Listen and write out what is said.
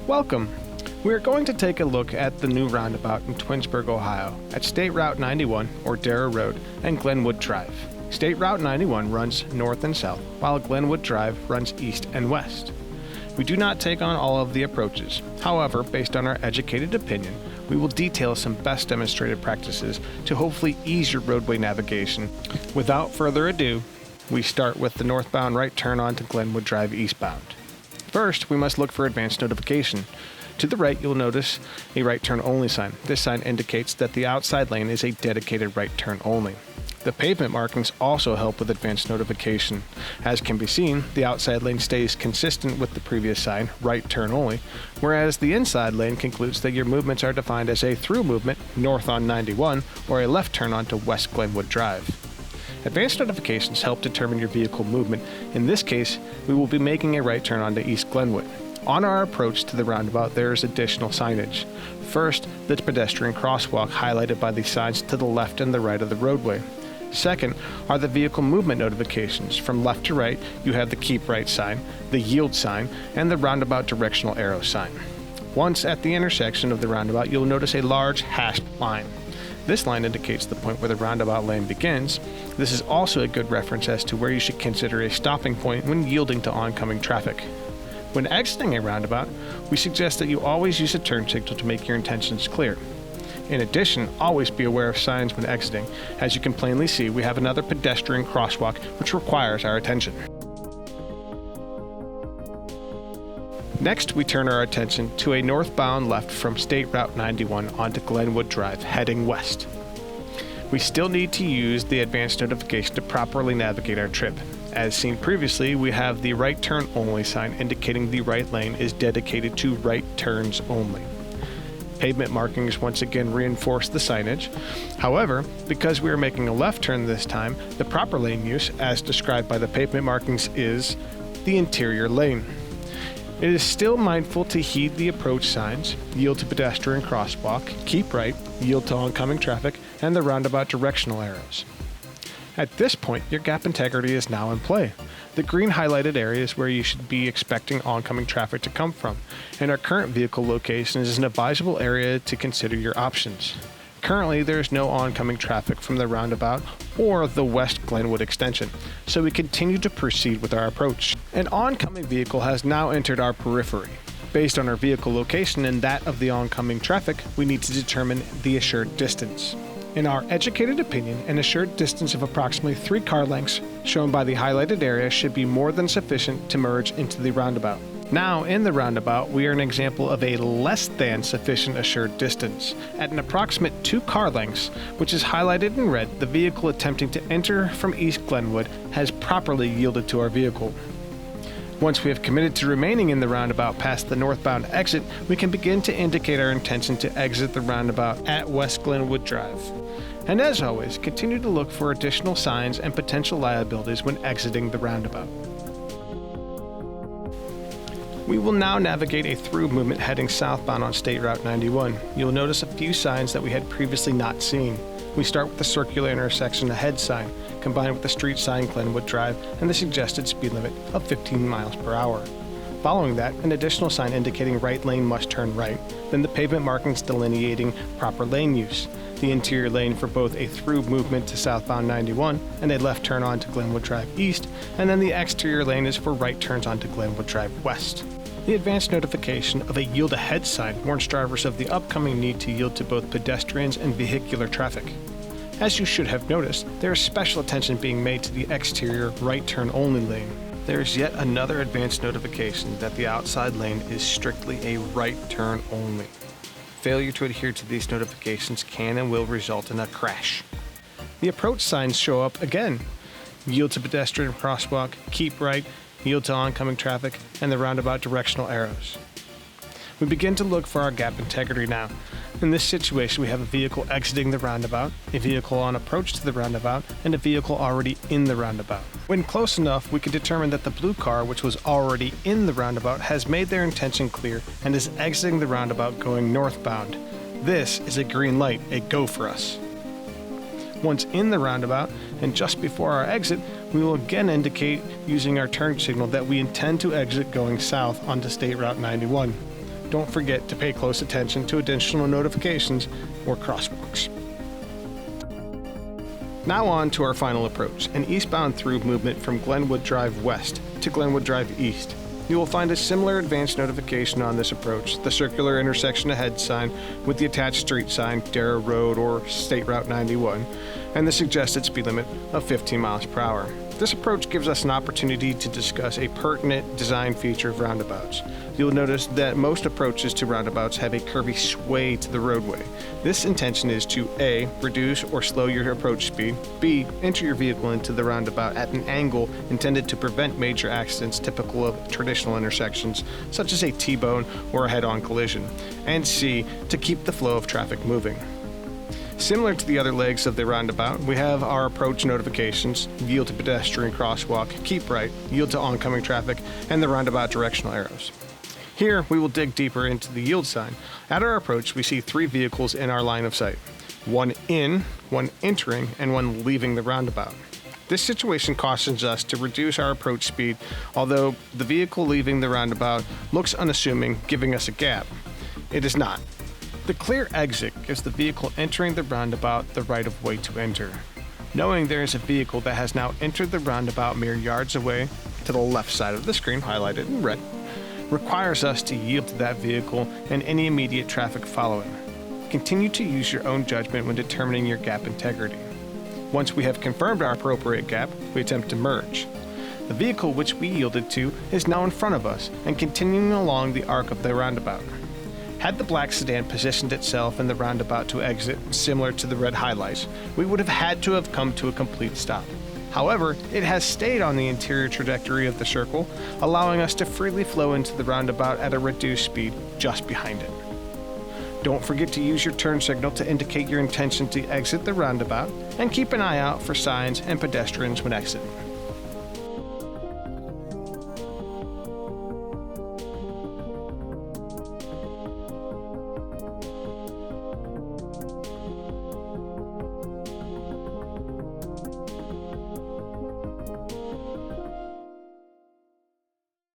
Welcome! We are going to take a look at the new roundabout in Twinsburg, Ohio, at State Route 91, or Darrow Road, and Glenwood Drive. State Route 91 runs north and south, while Glenwood Drive runs east and west. We do not take on all of the approaches. However, based on our educated opinion, we will detail some best demonstrated practices to hopefully ease your roadway navigation. Without further ado, we start with the northbound right turn onto Glenwood Drive eastbound. First, we must look for advance notification. To the right, you'll notice a right turn only sign. This sign indicates that the outside lane is a dedicated right turn only. The pavement markings also help with advance notification. As can be seen, the outside lane stays consistent with the previous sign, right turn only, whereas the inside lane concludes that your movements are defined as a through movement, north on 91, or a left turn onto West Glenwood Drive. Advanced notifications help determine your vehicle movement. In this case, we will be making a right turn onto East Glenwood. On our approach to the roundabout, there is additional signage. First, the pedestrian crosswalk highlighted by the signs to the left and the right of the roadway. Second are the vehicle movement notifications. From left to right, you have the keep right sign, the yield sign, and the roundabout directional arrow sign. Once at the intersection of the roundabout, you'll notice a large hashed line. This line indicates the point where the roundabout lane begins. This is also a good reference as to where you should consider a stopping point when yielding to oncoming traffic. When exiting a roundabout, we suggest that you always use a turn signal to make your intentions clear. In addition, always be aware of signs when exiting. As you can plainly see, we have another pedestrian crosswalk which requires our attention. Next, we turn our attention to a northbound left from State Route 91 onto Glenwood Drive, heading west. We still need to use the advance notification to properly navigate our trip. As seen previously, we have the right turn only sign indicating the right lane is dedicated to right turns only. Pavement markings once again reinforce the signage. However, because we are making a left turn this time, the proper lane use, as described by the pavement markings, is the interior lane. It is still mindful to heed the approach signs, yield to pedestrian crosswalk, keep right, yield to oncoming traffic, and the roundabout directional arrows. At this point, your gap integrity is now in play. The green highlighted area is where you should be expecting oncoming traffic to come from, and our current vehicle location is an advisable area to consider your options. Currently, there is no oncoming traffic from the roundabout or the West Glenwood extension, so we continue to proceed with our approach. An oncoming vehicle has now entered our periphery. Based on our vehicle location and that of the oncoming traffic, we need to determine the assured distance. In our educated opinion, an assured distance of approximately 3 car lengths, shown by the highlighted area, should be more than sufficient to merge into the roundabout. Now, in the roundabout, we are an example of a less than sufficient assured distance. At an approximate 2 car lengths, which is highlighted in red, the vehicle attempting to enter from East Glenwood has properly yielded to our vehicle. Once we have committed to remaining in the roundabout past the northbound exit, we can begin to indicate our intention to exit the roundabout at West Glenwood Drive. And as always, continue to look for additional signs and potential liabilities when exiting the roundabout. We will now navigate a through movement heading southbound on State Route 91. You'll notice a few signs that we had previously not seen. We start with the circular intersection ahead sign, combined with the street sign Glenwood Drive and the suggested speed limit of 15 miles per hour. Following that, an additional sign indicating right lane must turn right, then the pavement markings delineating proper lane use, the interior lane for both a through movement to southbound 91 and a left turn onto Glenwood Drive east, and then the exterior lane is for right turns onto Glenwood Drive west. The advance notification of a yield ahead sign warns drivers of the upcoming need to yield to both pedestrians and vehicular traffic. As you should have noticed, there is special attention being made to the exterior right turn only lane. There is yet another advance notification that the outside lane is strictly a right turn only. Failure to adhere to these notifications can and will result in a crash. The approach signs show up again. Yield to pedestrian crosswalk, keep right, yield to oncoming traffic, and the roundabout directional arrows. We begin to look for our gap integrity now. In this situation, we have a vehicle exiting the roundabout, a vehicle on approach to the roundabout, and a vehicle already in the roundabout. When close enough, we can determine that the blue car, which was already in the roundabout, has made their intention clear and is exiting the roundabout going northbound. This is a green light, a go for us. Once in the roundabout, and just before our exit, we will again indicate using our turn signal that we intend to exit going south onto State Route 91. Don't forget to pay close attention to additional notifications or crosswalks. Now on to our final approach, an eastbound through movement from Glenwood Drive west to Glenwood Drive east. You will find a similar advanced notification on this approach, the circular intersection ahead sign with the attached street sign, Darrow Road or State Route 91, and the suggested speed limit of 15 miles per hour. This approach gives us an opportunity to discuss a pertinent design feature of roundabouts. You'll notice that most approaches to roundabouts have a curvy sway to the roadway. This intention is to A, reduce or slow your approach speed, B, enter your vehicle into the roundabout at an angle intended to prevent major accidents typical of traditional intersections, such as a T-bone or a head-on collision, and C, to keep the flow of traffic moving. Similar to the other legs of the roundabout, we have our approach notifications, yield to pedestrian crosswalk, keep right, yield to oncoming traffic, and the roundabout directional arrows. Here, we will dig deeper into the yield sign. At our approach, we see 3 vehicles in our line of sight. One in, one entering, and one leaving the roundabout. This situation cautions us to reduce our approach speed, although the vehicle leaving the roundabout looks unassuming, giving us a gap. It is not. The clear exit gives the vehicle entering the roundabout the right of way to enter. Knowing there is a vehicle that has now entered the roundabout mere yards away, to the left side of the screen, highlighted in red, requires us to yield to that vehicle and any immediate traffic following. Continue to use your own judgment when determining your gap integrity. Once we have confirmed our appropriate gap, we attempt to merge. The vehicle which we yielded to is now in front of us and continuing along the arc of the roundabout. Had the black sedan positioned itself in the roundabout to exit, similar to the red highlights, we would have had to have come to a complete stop. However, it has stayed on the interior trajectory of the circle, allowing us to freely flow into the roundabout at a reduced speed just behind it. Don't forget to use your turn signal to indicate your intention to exit the roundabout, and keep an eye out for signs and pedestrians when exiting.